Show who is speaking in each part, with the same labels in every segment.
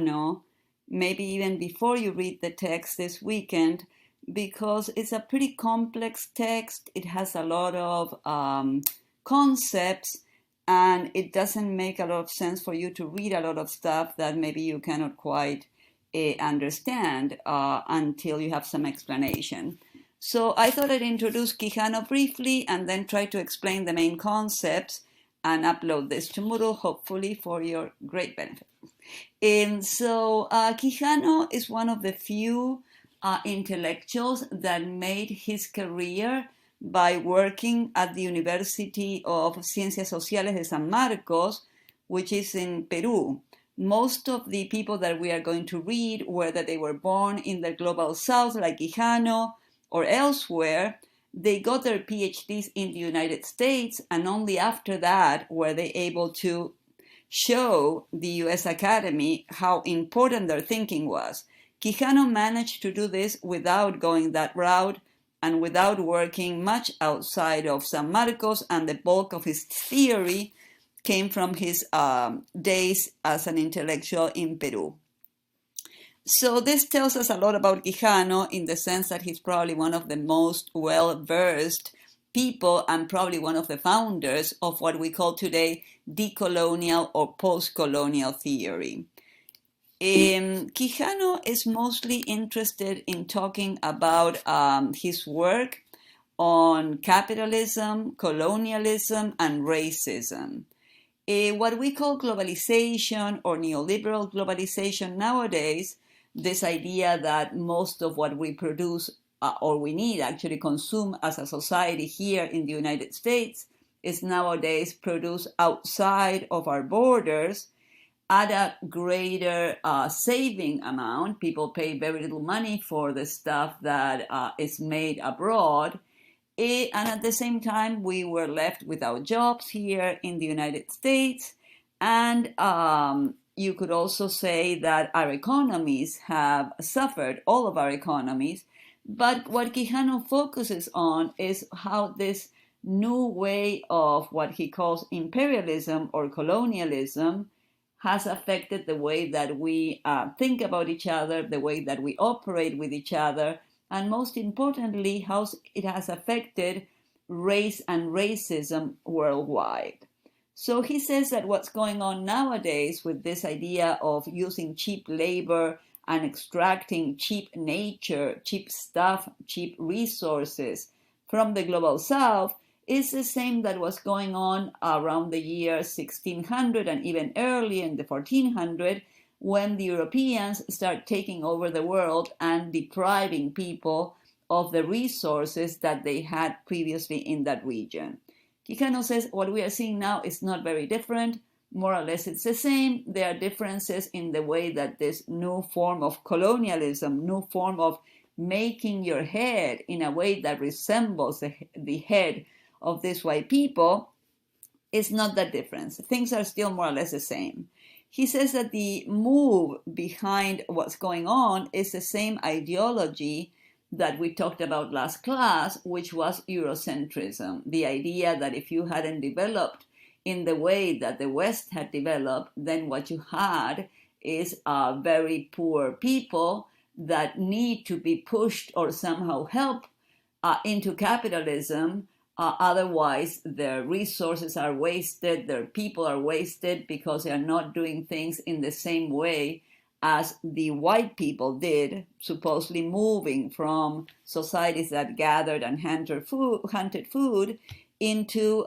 Speaker 1: Quijano, maybe even before you read the text this weekend, because it's a pretty complex text. It has a lot of concepts, and it doesn't make a lot of sense for you to read a lot of stuff that maybe you cannot quite understand until you have some explanation. So I thought I'd introduce Quijano briefly and then try to explain the main concepts and upload this to Moodle, hopefully for your great benefit. Quijano is one of the few intellectuals that made his career by working at the University of Ciencias Sociales de San Marcos, which is in Peru. Most of the people that we are going to read, whether they were born in the global south like Quijano or elsewhere, they got their PhDs in the United States, and only after that were they able to show the US Academy how important their thinking was. Quijano managed to do this without going that route and without working much outside of San Marcos, and the bulk of his theory came from his days as an intellectual in Peru. So this tells us a lot about Quijano in the sense that he's probably one of the most well-versed people and probably one of the founders of what we call today decolonial or post-colonial theory. Quijano is mostly interested in talking about his work on capitalism, colonialism, and racism. What we call globalization or neoliberal globalization nowadays, this idea that most of what we produce or we need actually consume as a society here in the United States is nowadays produced outside of our borders at a greater saving amount. People pay very little money for the stuff that is made abroad. And at the same time, we were left without jobs here in the United States. And you could also say that our economies have suffered, all of our economies. But what Quijano focuses on is how this new way of what he calls imperialism or colonialism has affected the way that we think about each other, the way that we operate with each other, and most importantly, how it has affected race and racism worldwide. So he says that what's going on nowadays with this idea of using cheap labor and extracting cheap nature, cheap stuff, cheap resources from the global south is the same that was going on around the year 1600 and even early in the 1400s, when the Europeans start taking over the world and depriving people of the resources that they had previously in that region. Quijano says what we are seeing now is not very different. More or less it's the same. There are differences in the way that this new form of colonialism, new form of making your head in a way that resembles the head of these white people is not that different. Things are still more or less the same. He says that the move behind what's going on is the same ideology that we talked about last class, which was Eurocentrism. The idea that if you hadn't developed in the way that the West had developed, then what you had is very poor people that need to be pushed or somehow helped into capitalism. Otherwise, their resources are wasted, their people are wasted because they are not doing things in the same way as the white people did, supposedly moving from societies that gathered and hunted food into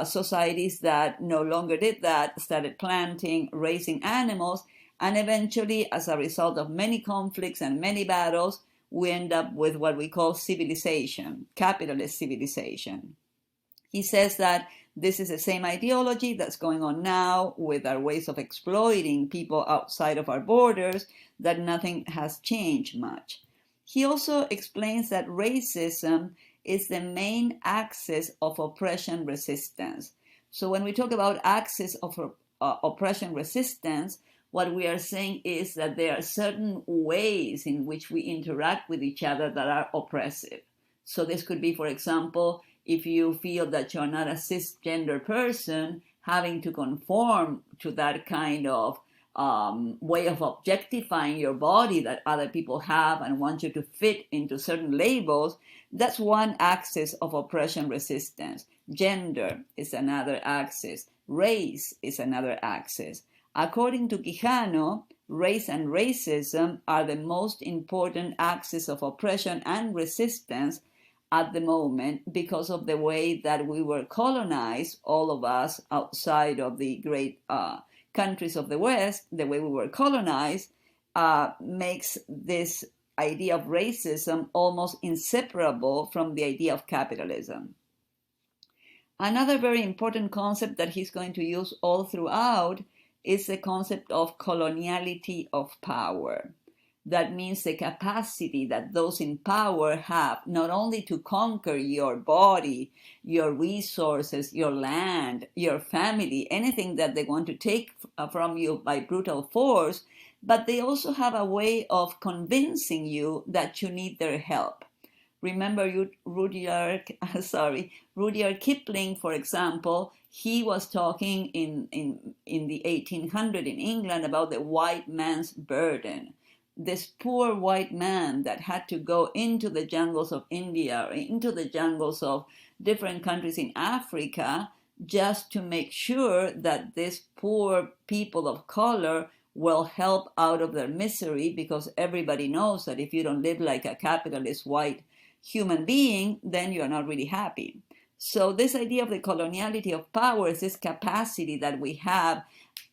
Speaker 1: societies that no longer did that, started planting, raising animals, and eventually, as a result of many conflicts and many battles, we end up with what we call civilization, capitalist civilization. He says that this is the same ideology that's going on now with our ways of exploiting people outside of our borders, that nothing has changed much. He also explains that racism is the main axis of oppression resistance. So when we talk about axis of oppression resistance, what we are saying is that there are certain ways in which we interact with each other that are oppressive. So this could be, for example, if you feel that you're not a cisgender person, having to conform to that kind of way of objectifying your body that other people have and want you to fit into certain labels, that's one axis of oppression resistance. Gender is another axis. Race is another axis. According to Quijano, race and racism are the most important axis of oppression and resistance at the moment because of the way that we were colonized, all of us outside of the great countries of the West, the way we were colonized makes this idea of racism almost inseparable from the idea of capitalism. Another very important concept that he's going to use all throughout is the concept of coloniality of power. That means the capacity that those in power have not only to conquer your body, your resources, your land, your family, anything that they want to take from you by brutal force, but they also have a way of convincing you that you need their help. Remember Rudyard Kipling, for example, he was talking in the 1800s in England about the white man's burden. This poor white man that had to go into the jungles of India, or into the jungles of different countries in Africa, just to make sure that these poor people of color will help out of their misery, because everybody knows that if you don't live like a capitalist white human being, then you're not really happy. So this idea of the coloniality of power is this capacity that we have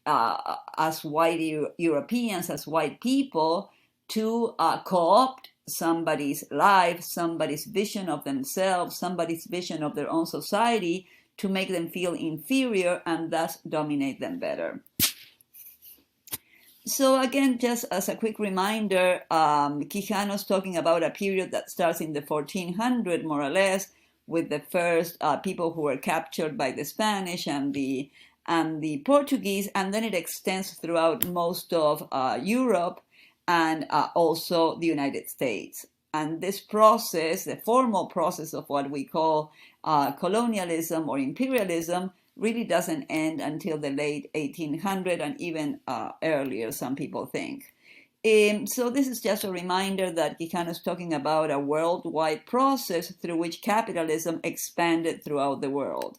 Speaker 1: as white Europeans, as white people, to co-opt somebody's life, somebody's vision of themselves, somebody's vision of their own society, to make them feel inferior and thus dominate them better. So again, just as a quick reminder, Quijano's talking about a period that starts in the 1400s, more or less, with the first people who were captured by the Spanish and the Portuguese, and then it extends throughout most of Europe and also the United States. And this process, the formal process of what we call colonialism or imperialism, really doesn't end until the late 1800s and even earlier, some people think. So this is just a reminder that Quijano is talking about a worldwide process through which capitalism expanded throughout the world.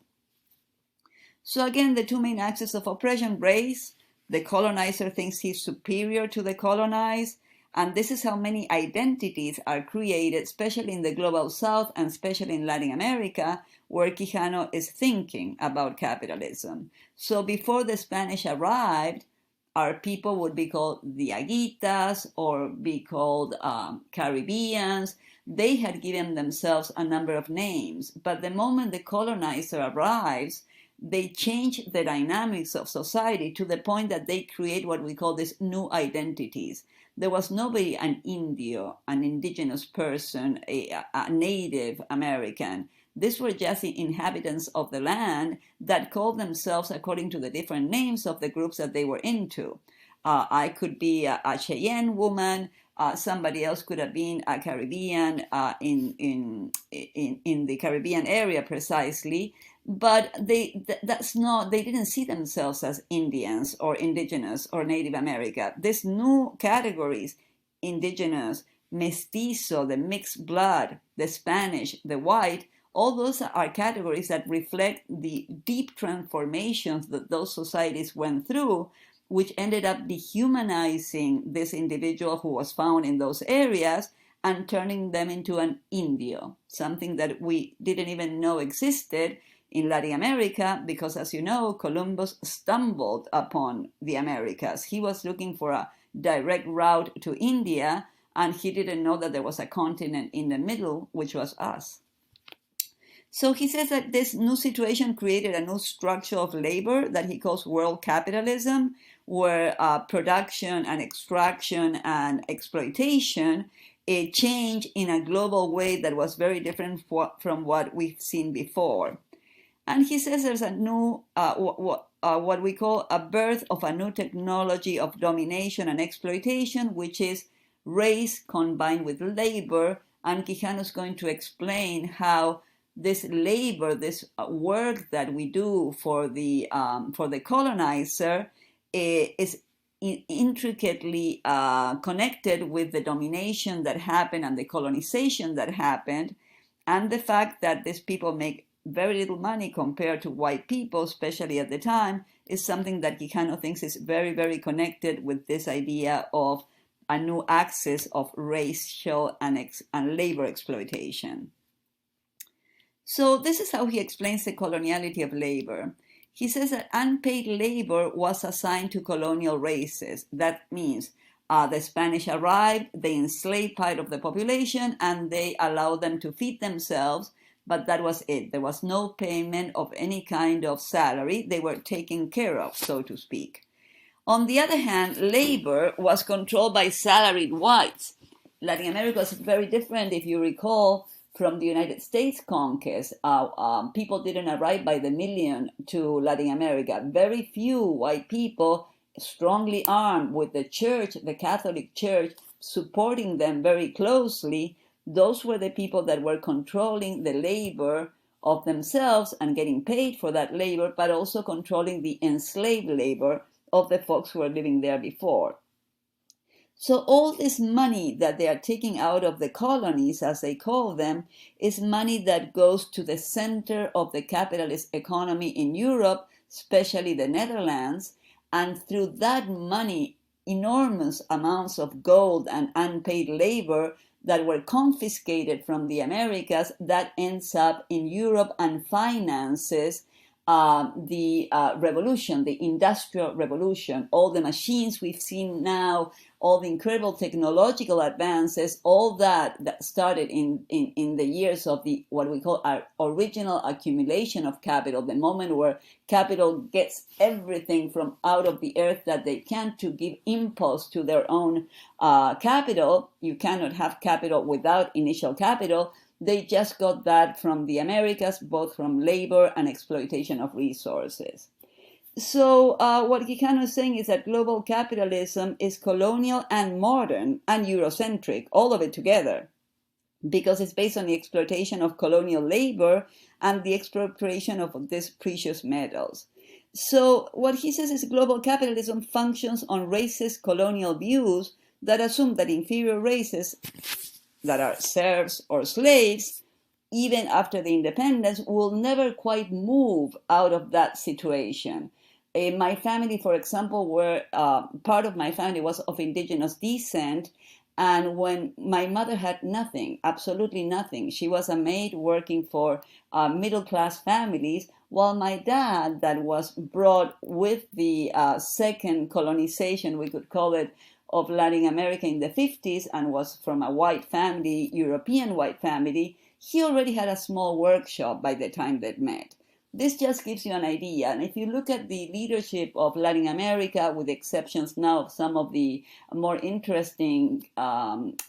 Speaker 1: So again, the two main axes of oppression: race. The colonizer thinks he's superior to the colonized, and this is how many identities are created, especially in the global south and especially in Latin America, where Quijano is thinking about capitalism. So before the Spanish arrived, our people would be called Diaguitas or be called Caribbeans. They had given themselves a number of names, but the moment the colonizer arrives, they change the dynamics of society to the point that they create what we call these new identities. There was nobody an Indio, an indigenous person, a Native American. These were just the inhabitants of the land that called themselves according to the different names of the groups that they were into. I could be a Cheyenne woman. Somebody else could have been a Caribbean in the Caribbean area precisely. But they didn't see themselves as Indians or indigenous or Native America. These new categories, indigenous, mestizo, the mixed blood, the Spanish, the white, all those are categories that reflect the deep transformations that those societies went through, which ended up dehumanizing this individual who was found in those areas and turning them into an Indio, something that we didn't even know existed in Latin America, because, as you know, Columbus stumbled upon the Americas. He was looking for a direct route to India, and he didn't know that there was a continent in the middle, which was us. So he says that this new situation created a new structure of labor that he calls world capitalism, where production and extraction and exploitation changed in a global way that was very different from what we've seen before. And he says there's a new, what we call a birth of a new technology of domination and exploitation, which is race combined with labor. And Quijano is going to explain how this labor, this work that we do for the colonizer, is intricately connected with the domination that happened and the colonization that happened, and the fact that these people make very little money compared to white people, especially at the time, is something that Quijano thinks is very, very connected with this idea of a new axis of racial and labor exploitation. So this is how he explains the coloniality of labor. He says that unpaid labor was assigned to colonial races. That means the Spanish arrived, they enslaved part of the population, and they allowed them to feed themselves, but that was it. There was no payment of any kind of salary. They were taken care of, so to speak. On the other hand, labor was controlled by salaried whites. Latin America was very different, if you recall, from the United States conquest. People didn't arrive by the million to Latin America. Very few white people, strongly armed with the church, the Catholic Church, supporting them very closely. Those were the people that were controlling the labor of themselves and getting paid for that labor, but also controlling the enslaved labor of the folks who were living there before. So all this money that they are taking out of the colonies, as they call them, is money that goes to the center of the capitalist economy in Europe, especially the Netherlands, and through that money, enormous amounts of gold and unpaid labor that were confiscated from the Americas, that ends up in Europe and finances the revolution, the industrial revolution, all the machines we've seen now, all the incredible technological advances, all that started in the years of the what we call our original accumulation of capital, the moment where capital gets everything from out of the earth that they can to give impulse to their own capital. You cannot have capital without initial capital. They just got that from the Americas, both from labor and exploitation of resources. So what Quijano is saying is that global capitalism is colonial and modern and Eurocentric, all of it together, because it's based on the exploitation of colonial labor and the expropriation of these precious metals. So what he says is global capitalism functions on racist colonial views that assume that inferior races that are serfs or slaves, even after the independence, will never quite move out of that situation. In my family, for example, part of my family was of indigenous descent, and when my mother had nothing, absolutely nothing, she was a maid working for middle-class families, while my dad, that was brought with the second colonization, we could call it, of Latin America in the 50s and was from a white family, European white family, he already had a small workshop by the time they met. This just gives you an idea. And if you look at the leadership of Latin America, with exceptions now of some of the more interesting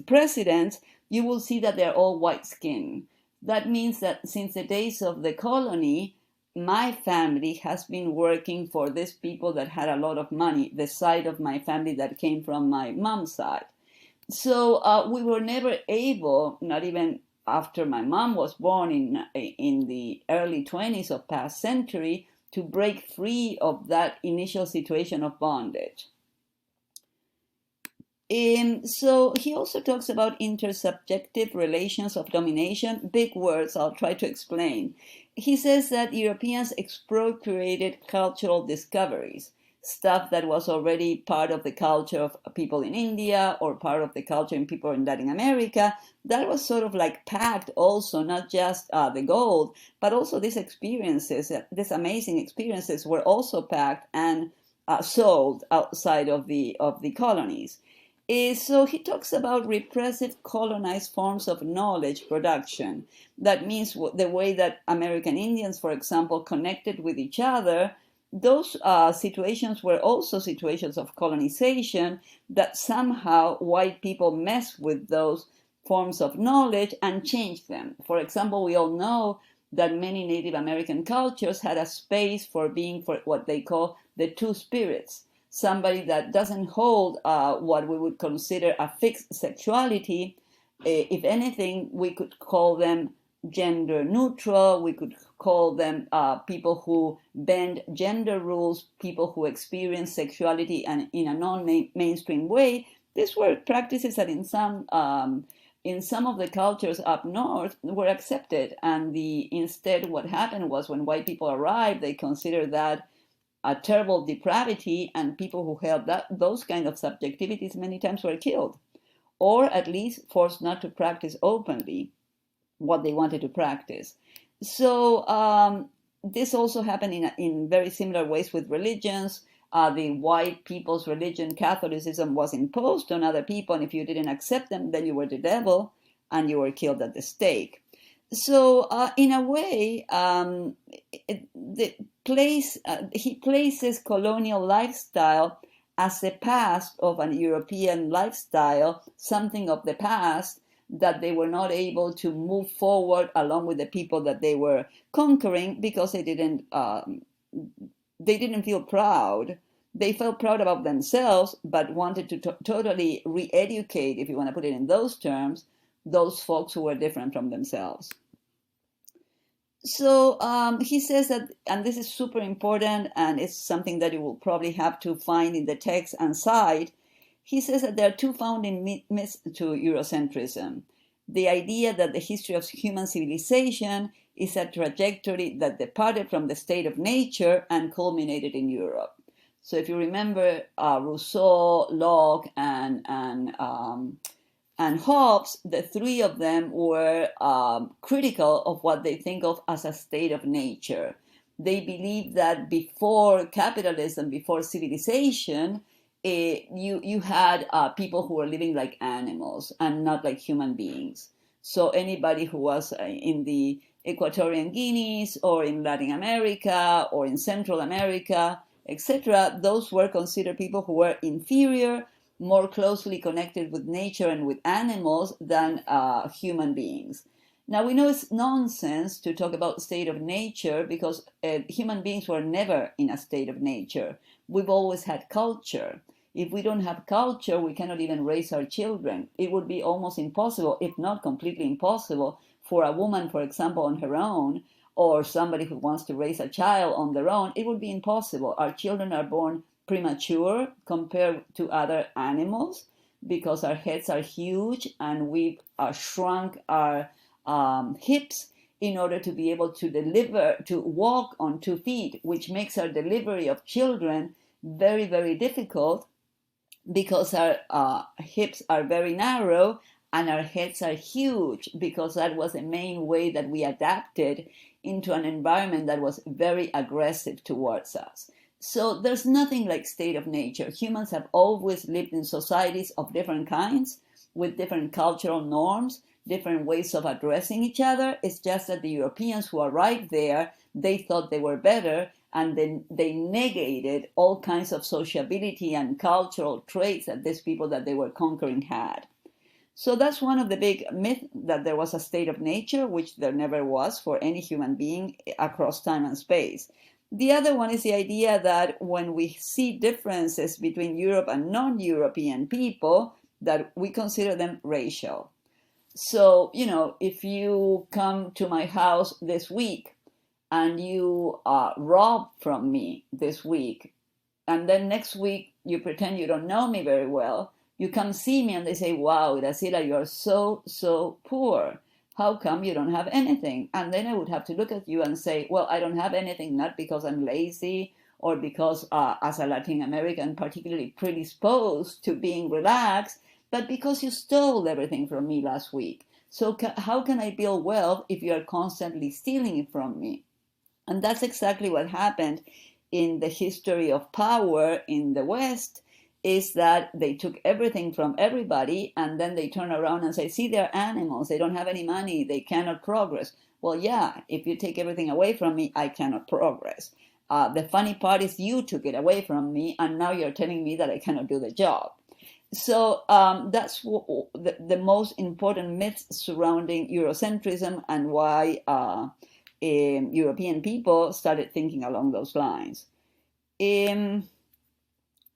Speaker 1: presidents, you will see that they're all white-skinned. That means that since the days of the colony, my family has been working for these people that had a lot of money, the side of my family that came from my mom's side. So we were never able, not even after my mom was born in the early 20s of past century, to break free of that initial situation of bondage. So he also talks about intersubjective relations of domination. Big words, I'll try to explain. He says that Europeans expropriated cultural discoveries, stuff that was already part of the culture of people in India or part of the culture in people in Latin America. That was sort of like packed also, not just the gold, but also these experiences, these amazing experiences were also packed and sold outside of the colonies. So he talks about repressive colonized forms of knowledge production. That means the way that American Indians, for example, connected with each other. Those situations were also situations of colonization that somehow white people messed with those forms of knowledge and changed them. For example, we all know that many Native American cultures had a space for being for what they call the two spirits. Somebody that doesn't hold what we would consider a fixed sexuality. If anything, we could call them gender neutral. We could call them people who bend gender rules, people who experience sexuality and in a non-mainstream way. These were practices that in some of the cultures up north were accepted, and instead what happened was when white people arrived, they considered that a terrible depravity, and people who held those kind of subjectivities many times were killed, or at least forced not to practice openly what they wanted to practice. So this also happened in very similar ways with religions. The white people's religion, Catholicism, was imposed on other people, and if you didn't accept them, then you were the devil and you were killed at the stake. So in a way, he places colonial lifestyle as the past of an European lifestyle, something of the past that they were not able to move forward along with the people that they were conquering because they didn't feel proud. They felt proud about themselves, but wanted to totally re-educate, if you want to put it in those terms, those folks who were different from themselves. So he says that, and this is super important, and it's something that you will probably have to find in the text and cite. He says that there are two founding myths to Eurocentrism. The idea that the history of human civilization is a trajectory that departed from the state of nature and culminated in Europe. So if you remember Rousseau, Locke, and Hobbes, the three of them were critical of what they think of as a state of nature. They believe that before capitalism, before civilization, you had people who were living like animals and not like human beings. So anybody who was in the Equatorian Guineas or in Latin America or in Central America, etc., those were considered people who were inferior, more closely connected with nature and with animals than human beings. Now, we know it's nonsense to talk about state of nature because human beings were never in a state of nature. We've always had culture. If we don't have culture, we cannot even raise our children. It would be almost impossible, if not completely impossible, for a woman, for example, on her own, or somebody who wants to raise a child on their own. It would be impossible. Our children are born premature compared to other animals because our heads are huge and we've shrunk our hips in order to be able to walk on 2 feet, which makes our delivery of children very, very difficult because our hips are very narrow and our heads are huge, because that was the main way that we adapted into an environment that was very aggressive towards us. So there's nothing like state of nature. Humans have always lived in societies of different kinds, with different cultural norms, different ways of addressing each other. It's just that the Europeans who arrived there, they thought they were better, and then they negated all kinds of sociability and cultural traits that these people that they were conquering had. So that's one of the big myths, that there was a state of nature, which there never was for any human being across time and space. The other one is the idea that when we see differences between Europe and non-European people, that we consider them racial. So, if you come to my house this week and you rob from me this week, and then next week you pretend you don't know me very well, you come see me and they say, wow, Iracila, you're so, so poor. How come you don't have anything? And then I would have to look at you and say, well, I don't have anything, not because I'm lazy or because as a Latin American particularly predisposed to being relaxed, but because you stole everything from me last week. So how can I build wealth if you are constantly stealing it from me? And that's exactly what happened in the history of power in the West, is that they took everything from everybody and then they turn around and say, see, they're animals, they don't have any money, they cannot progress. Well, yeah, if you take everything away from me, I cannot progress. The funny part is you took it away from me and now you're telling me that I cannot do the job. So that's the most important myths surrounding Eurocentrism and why European people started thinking along those lines.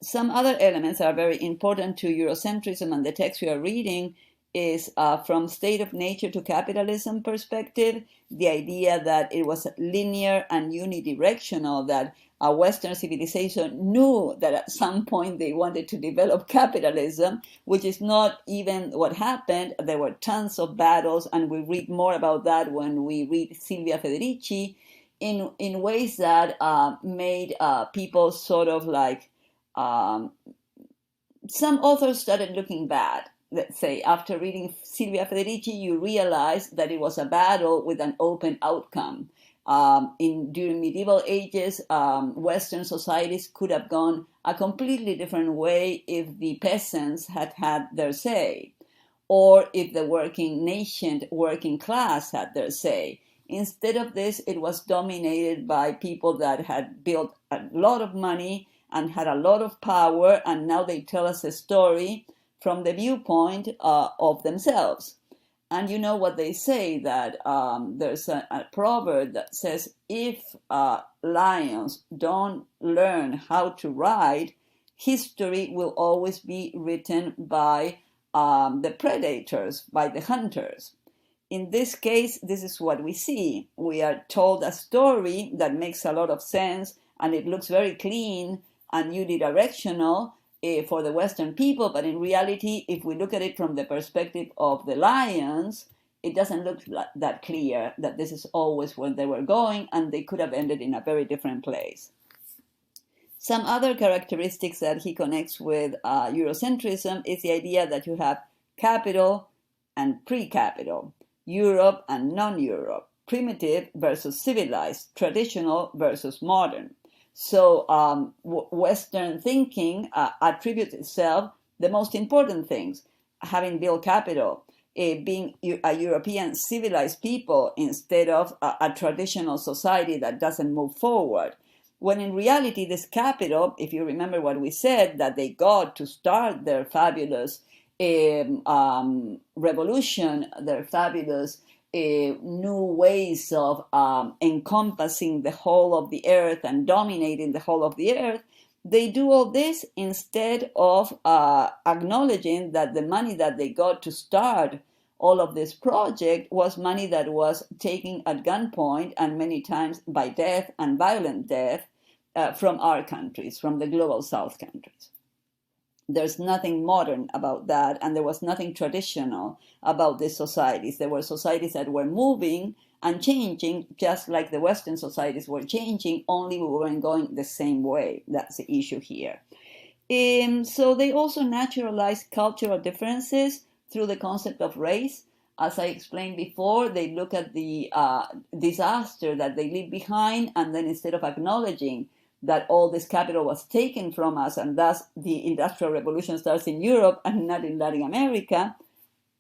Speaker 1: Some other elements that are very important to Eurocentrism and the text we are reading is from state of nature to capitalism perspective, the idea that it was linear and unidirectional, that a Western civilization knew that at some point they wanted to develop capitalism, which is not even what happened. There were tons of battles, and we read more about that when we read Silvia Federici, in ways that made people sort of like, some authors started looking bad. Let's say after reading Silvia Federici, you realize that it was a battle with an open outcome. During medieval ages, Western societies could have gone a completely different way if the peasants had had their say, or if the working class had their say. Instead of this, it was dominated by people that had built a lot of money and had a lot of power, and now they tell us a story from the viewpoint of themselves. And you know what they say, that there's a proverb that says, if lions don't learn how to ride, history will always be written by the predators, by the hunters. In this case, this is what we see. We are told a story that makes a lot of sense, and it looks very clean and unidirectional for the Western people, but in reality, if we look at it from the perspective of the lions, it doesn't look that clear that this is always where they were going, and they could have ended in a very different place. Some other characteristics that he connects with Eurocentrism is the idea that you have capital and pre-capital, Europe and non-Europe, primitive versus civilized, traditional versus modern. So Western thinking attributes itself the most important things, having built capital, being a European civilized people instead of a traditional society that doesn't move forward. When in reality, this capital, if you remember what we said, that they got to start their fabulous revolution, their fabulous new ways of encompassing the whole of the earth and dominating the whole of the earth, they do all this instead of acknowledging that the money that they got to start all of this project was money that was taken at gunpoint and many times by death and violent death from our countries, from the global south countries. There's nothing modern about that, and there was nothing traditional about these societies. There were societies that were moving and changing, just like the Western societies were changing, only we weren't going the same way. That's the issue here. So they also naturalize cultural differences through the concept of race. As I explained before, they look at the disaster that they leave behind, and then instead of acknowledging that all this capital was taken from us, and thus the Industrial Revolution starts in Europe and not in Latin America,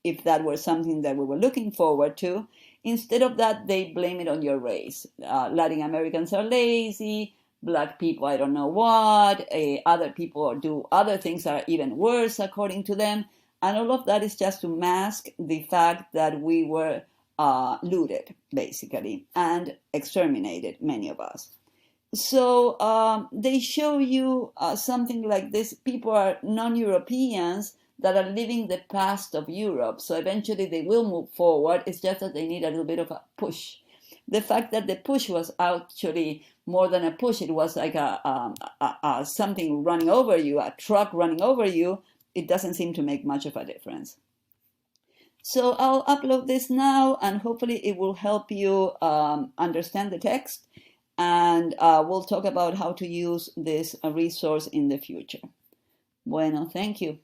Speaker 1: if that were something that we were looking forward to. Instead of that, they blame it on your race. Latin Americans are lazy, black people, I don't know what, other people do other things that are even worse according to them. And all of that is just to mask the fact that we were looted, basically, and exterminated, many of us. So they show you something like this. People are non-Europeans that are living the past of Europe. So eventually they will move forward. It's just that they need a little bit of a push. The fact that the push was actually more than a push, it was like something running over you, a truck running over you, it doesn't seem to make much of a difference. So I'll upload this now, and hopefully it will help you understand the text. And we'll talk about how to use this resource in the future. Bueno, thank you.